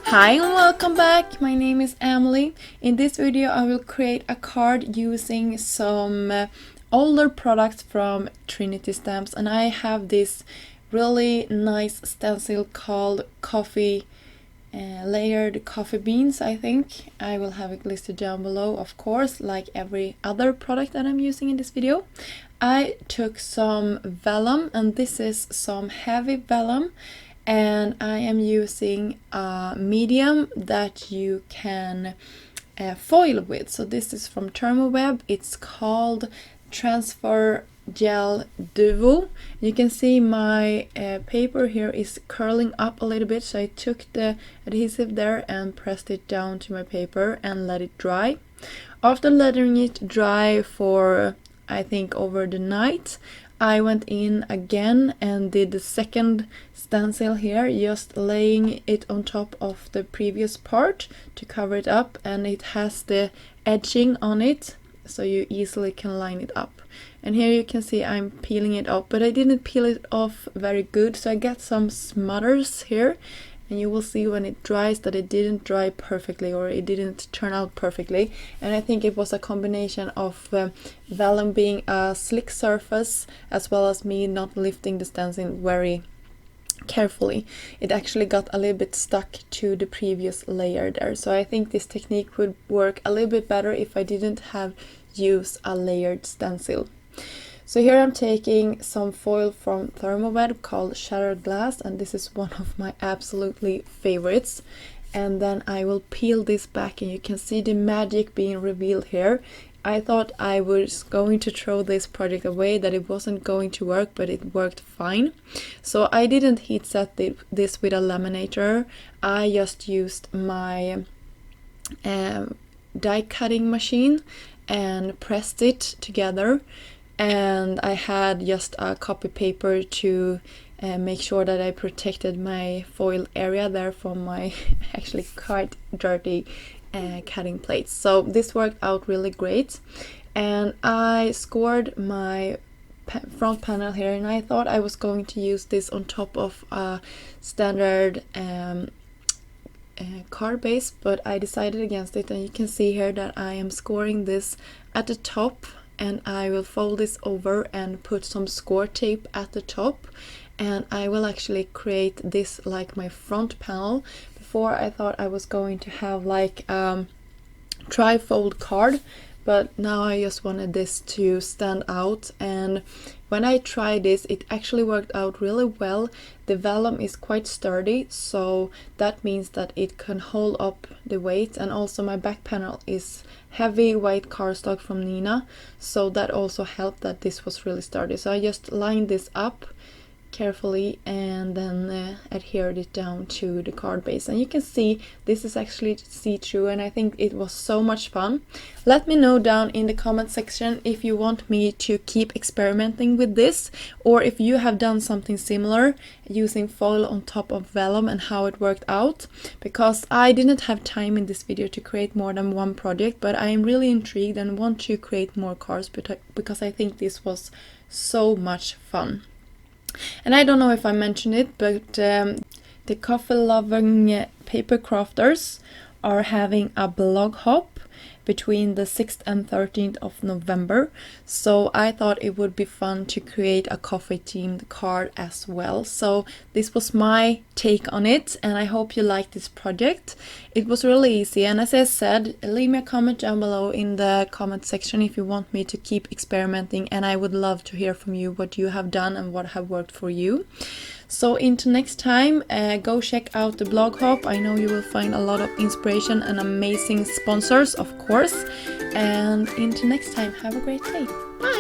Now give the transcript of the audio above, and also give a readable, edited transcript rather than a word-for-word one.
Hi and welcome back, my name is Emelie. In this video I will create a card using some older products from Trinity stamps, and I have this really nice stencil called layered coffee beans. I think I will have it listed down below, of course, like every other product that I'm using in this video. I took some vellum, and this is some heavy vellum, and I am using a medium that you can foil with. So this is from Thermoweb. It's called Transfer Gel Duo. You can see my paper here is curling up a little bit, so I took the adhesive there and pressed it down to my paper and let it dry. After letting it dry for I think over the night, I went in again and did the second stencil here, just laying it on top of the previous part to cover it up, and it has the edging on it so you easily can line it up. And here you can see I'm peeling it off, but I didn't peel it off very good, so I got some smutters here, and you will see when it dries that it didn't dry perfectly, or it didn't turn out perfectly. And I think it was a combination of vellum being a slick surface as well as me not lifting the stencil very carefully. It actually got a little bit stuck to the previous layer there, so I think this technique would work a little bit better if I didn't have used a layered stencil. So here I'm taking some foil from Thermoweb called Shattered Glass, and this is one of my absolutely favorites. And then I will peel this back, and you can see the magic being revealed here. I thought I was going to throw this project away, that it wasn't going to work, but it worked fine. So I didn't heat set this with a laminator. I just used my die cutting machine and pressed it together. And I had just a copy paper to make sure that I protected my foil area there from my actually quite dirty cutting plates. So this worked out really great, and I scored my front panel here, and I thought I was going to use this on top of a standard card base, but I decided against it, and you can see here that I am scoring this at the top, and I will fold this over and put some score tape at the top, and I will actually create this like my front panel. Before I thought I was going to have like tri-fold card, but now I just wanted this to stand out, and when I tried this it actually worked out really well. The vellum is quite sturdy, so that means that it can hold up the weight, and also my back panel is heavy white cardstock from Nina, so that also helped that this was really sturdy. So I just lined this up carefully and then adhered it down to the card base, and you can see this is actually see-through, and I think it was so much fun. Let me know down in the comment section if you want me to keep experimenting with this, or if you have done something similar using foil on top of vellum and how it worked out, because I didn't have time in this video to create more than one project, but I am really intrigued and want to create more cards because I think this was so much fun. And I don't know if I mentioned it, but the coffee-loving paper crafters are having a blog hop between the 6th and 13th of November. So I thought it would be fun to create a coffee themed card as well. So this was my take on it, and I hope you like this project. It was really easy, and as I said, leave me a comment down below in the comment section if you want me to keep experimenting, and I would love to hear from you what you have done and what have worked for you. So until next time, go check out the blog hop. I know you will find a lot of inspiration and amazing sponsors, of course. And until next time, have a great day. Bye!